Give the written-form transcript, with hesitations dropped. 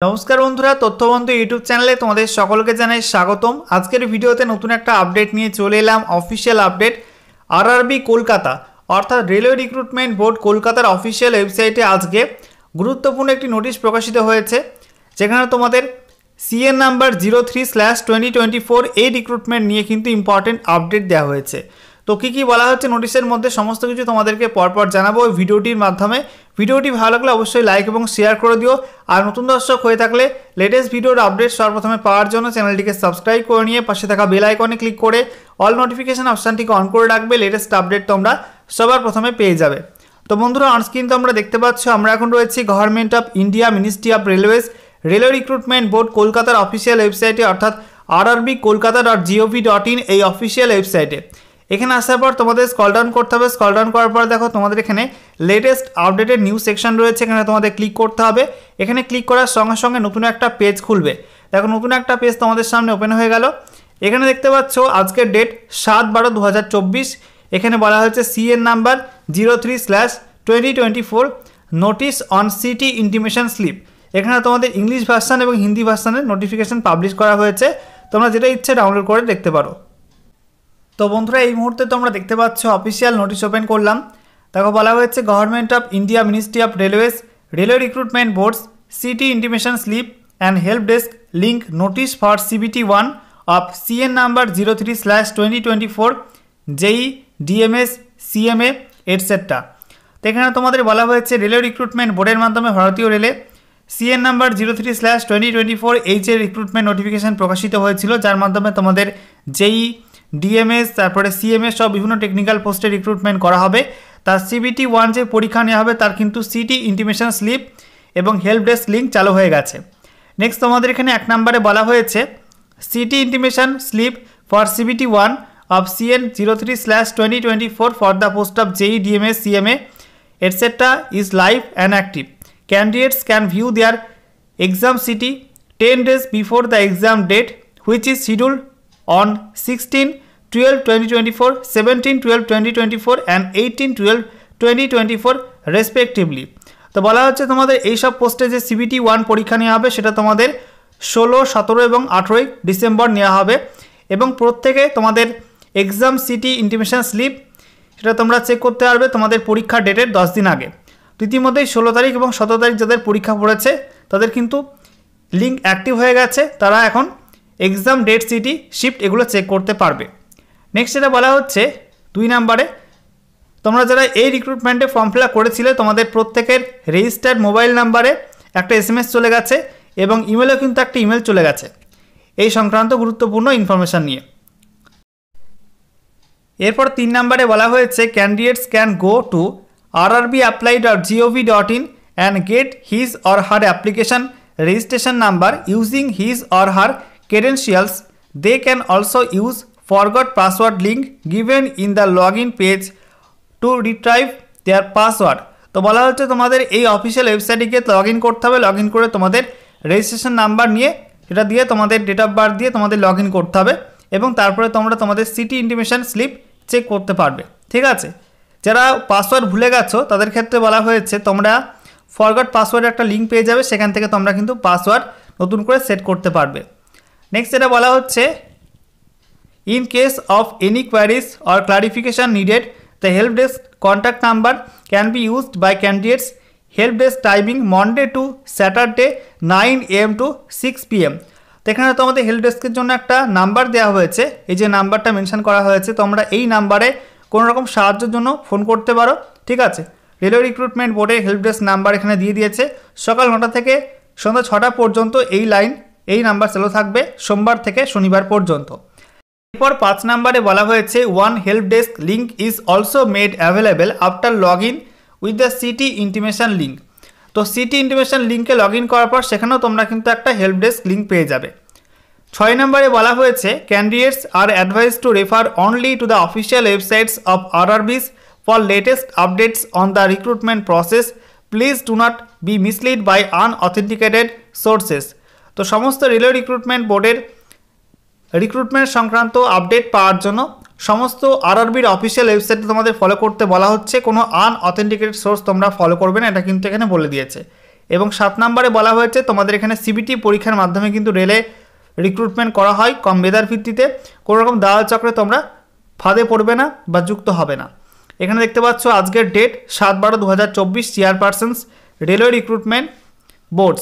नमस्कार बंधुरा तथ्यबंधु यूट्यूब चैनले तुम्हारे सकलके जानाई स्वागतम। आजकेर भिडियोते नतून एक आपडेट निये चले एलाम। अफिशियल आपडेट आरआरबी कलकाता अर्थात रेलवे रिक्रुटमेंट बोर्ड कलकातार अफिशियल वेबसाइटे आज के गुरुत्वपूर्ण एक नोटिस प्रकाशित होयेछे जेखाने तोमादेर सीएन नम्बर 03/2024 ए रिक्रुटमेंट निये किन्तु इम्पर्टेंट आपडेट देওয়া হয়েছে। तो की বলা হচ্ছে নোটিশের মধ্যে সমস্ত কিছু তোমাদেরকে পরপর জানাবো এই ভিডিওটির মাধ্যমে। ভিডিওটি ভালো লাগলে অবশ্যই লাইক এবং শেয়ার করে দিও। আর নতুন দর্শক হয়ে থাকলে লেটেস্ট ভিডিওর আপডেট সর্বপ্রথমে পাওয়ার জন্য চ্যানেলটিকে সাবস্ক্রাইব করে নিয়ে পাশে থাকা বেল আইকনে ক্লিক করে অল নোটিফিকেশন অপশনটিকে অন করে রাখবে। লেটেস্ট আপডেট তোমরা সবার প্রথমে পেয়ে যাবে। তো বন্ধুরা অন স্ক্রিন তোমরা দেখতে পাচ্ছ আমরা এখন রয়েছি government of India ministry of railways railway recruitment board কলকাতার অফিসিয়াল ওয়েবসাইটে অর্থাৎ rrbkolkata.gov.in এই অফিসিয়াল ওয়েবসাইটে। এখানে আসার পর তোমাদের স্ক্রল ডাউন করতে হবে। স্ক্রল ডাউন করার পর দেখো তোমাদের এখানে লেটেস্ট আপডেটেড নিউজ সেকশন রয়েছে, এখানে তোমাদের ক্লিক করতে হবে। এখানে ক্লিক করার সঙ্গে সঙ্গে নতুন একটা পেজ খুলবে। দেখো নতুন একটা পেজ তোমাদের সামনে ওপেন হয়ে গেল। এখানে দেখতে পাচ্ছ আজকের ডেট 7/12/2024। এখানে বলা হয়েছে CN number 03/2024 notice on city intimation slip. এখানে তোমাদের ইংলিশ ভার্সন এবং হিন্দি ভার্সনের নোটিফিকেশন পাবলিশ করা হয়েছে, তোমরা যেটা ইচ্ছে ডাউনলোড করে দেখতে পারো। তো বন্ধুরা এই মুহূর্তে তোমরা দেখতে পাচ্ছ অফিসিয়াল নোটিশ ওপেন করলাম। দেখো বলা হয়েছে government of India ministry of railways railway recruitment boards city intimation slip and help desk link notice for CBT 1 of CN number 03/2024 JE DMS CMA etcetera. তো এখানে তোমাদের বলা হয়েছে রেলওয়ে রিক্রুটমেন্ট বোর্ডের মাধ্যমে ভারতীয় রেলে সিএন নাম্বার 03/2024 এইচের রিক্রুটমেন্ট নোটিফিকেশান প্রকাশিত হয়েছিল, যার মাধ্যমে তোমাদের জেই ডিএমএস তারপরে সিএমএস সব বিভিন্ন টেকনিক্যাল পোস্টে রিক্রুটমেন্ট করা হবে। তার সিবিটি 1 যে পরীক্ষা নেওয়া হবে তার কিন্তু সিটি ইন্টিমেশন স্লিপ এবং হেল্প ডেস্ক লিঙ্ক চালু হয়ে গেছে। নেক্সট তোমাদের এখানে 1 নম্বরে বলা হয়েছে city intimation slip for CBT 1 of CN 03/2024 for the post of JE DMS CMA etcetera is live and active. Candidates can view their exam city 10 days before the exam date, which is scheduled on 16/12/2024, 17/12/2024 and 18/12/2024 respectively। তো বলা হচ্ছে তোমাদের এই সব পোস্টে যে CBT 1 পরীক্ষা নেওয়া হবে সেটা তোমাদের 16, 17 এবং 18 ডিসেম্বর নেওয়া হবে এবং প্রত্যেকে তোমাদের এক্সাম সিটি ইন্টিমেশন স্লিপ সেটা তোমরা চেক করতে পারবে তোমাদের পরীক্ষার ডেটের 10 দিন আগে। ইতিমধ্যেই 16 তারিখ এবং 17 তারিখ যাদের পরীক্ষা পড়েছে তাদের কিন্তু লিঙ্ক অ্যাক্টিভ হয়ে গেছে, তারা এখন এক্সাম ডেট সিটি শিফট এগুলো চেক করতে পারবে। নেক্সট যেটা বলা হচ্ছে 2 নম্বরে তোমরা যারা এই রিক্রুটমেন্টে ফর্ম ফিল আপ করেছিলে তোমাদের প্রত্যেকের রেজিস্টার্ড মোবাইল নাম্বারে একটা এসএমএস চলে গেছে এবং ইমেলও কিন্তু একটা ইমেল চলে গেছে এই সংক্রান্ত গুরুত্বপূর্ণ ইনফরমেশান নিয়ে। এরপর 3 নম্বরে বলা হয়েছে candidates can go to rrbApply.gov.in and get his or her application registration number using his or her credentials. They can also use forgot password link given in the login page to retrieve their password। তো বলা হচ্ছে তোমাদের এই official ওয়েবসাইটে গিয়ে log in করতে হবে, log in করে তোমাদের রেজিস্ট্রেশন নাম্বার নিয়ে সেটা দিয়ে তোমাদের ডেট অফ বার্থ দিয়ে তোমাদের লগ ইন করতে হবে এবং তারপরে তোমরা তোমাদের সিটি ইন্টিমেশন স্লিপ চেক করতে পারবে। ঠিক আছে, যারা পাসওয়ার্ড ভুলে গেছো তাদের ক্ষেত্রে বলা হয়েছে তোমরা ফরগট পাসওয়ার্ডের একটা লিঙ্ক পেয়ে যাবে, সেখান থেকে তোমরা কিন্তু পাসওয়ার্ড নতুন করে সেট করতে পারবে। নেক্সট যেটা বলা হচ্ছে in case of any queries or clarification needed the help desk contact number can be used by candidates. Help desk timing Monday to Saturday 9 AM to 6 PM। তো এখানে তোমাদের হেল্প ডেস্কের জন্য একটা নাম্বার দেওয়া হয়েছে, এই যে নাম্বারটা মেনশন করা হয়েছে তোমরা এই নাম্বারে কোনো রকম সাহায্যের জন্য ফোন করতে পারো। ঠিক আছে, রেলওয়ে রিক্রুটমেন্ট বোর্ডের হেল্প ডেস্ক নাম্বার এখানে দিয়ে দিয়েছে। সকাল 9টা থেকে সন্ধ্যা 6টা পর্যন্ত এই নাম্বার চালু থাকবে সোমবার থেকে শনিবার পর্যন্ত। এরপর 5 নম্বরে বলা হয়েছে one help desk link is also made available after log in with the city intimation link. তো সিটি ইন্টিমেশন লিঙ্কে লগ ইন করার পর সেখানেও তোমরা কিন্তু একটা হেল্প ডেস্ক লিঙ্ক পেয়ে যাবে। 6 নম্বরে বলা হয়েছে candidates are advised to refer only to the official websites of RRBs for latest updates on the recruitment process. Please do not be misled by unauthenticated sources. তো সমস্ত রেলওয়ে রিক্রুটমেন্ট বোর্ডের recruitment সংক্রান্ত update পাওয়ার জন্য সমস্ত আরআরবির official ওয়েবসাইটে তোমাদের follow করতে বলা হচ্ছে, কোনো আনঅথেন্টিকেটেড সোর্স তোমরা ফলো করবে না, এটা কিন্তু এখানে বলে দিয়েছে। এবং 7 নম্বরে বলা হয়েছে তোমাদের এখানে সিবিটি পরীক্ষার মাধ্যমে কিন্তু রেলে রিক্রুটমেন্ট করা হয় কম মেধার ভিত্তিতে, কোনো রকম দালাল চক্রে তোমরা ফাঁদে পড়বে না বা যুক্ত হবে না। এখানে দেখতে পাচ্ছ আজকের ডেট 7/12/2024 চেয়ারপারসনস রেলওয়ে রিক্রুটমেন্ট বোর্ড।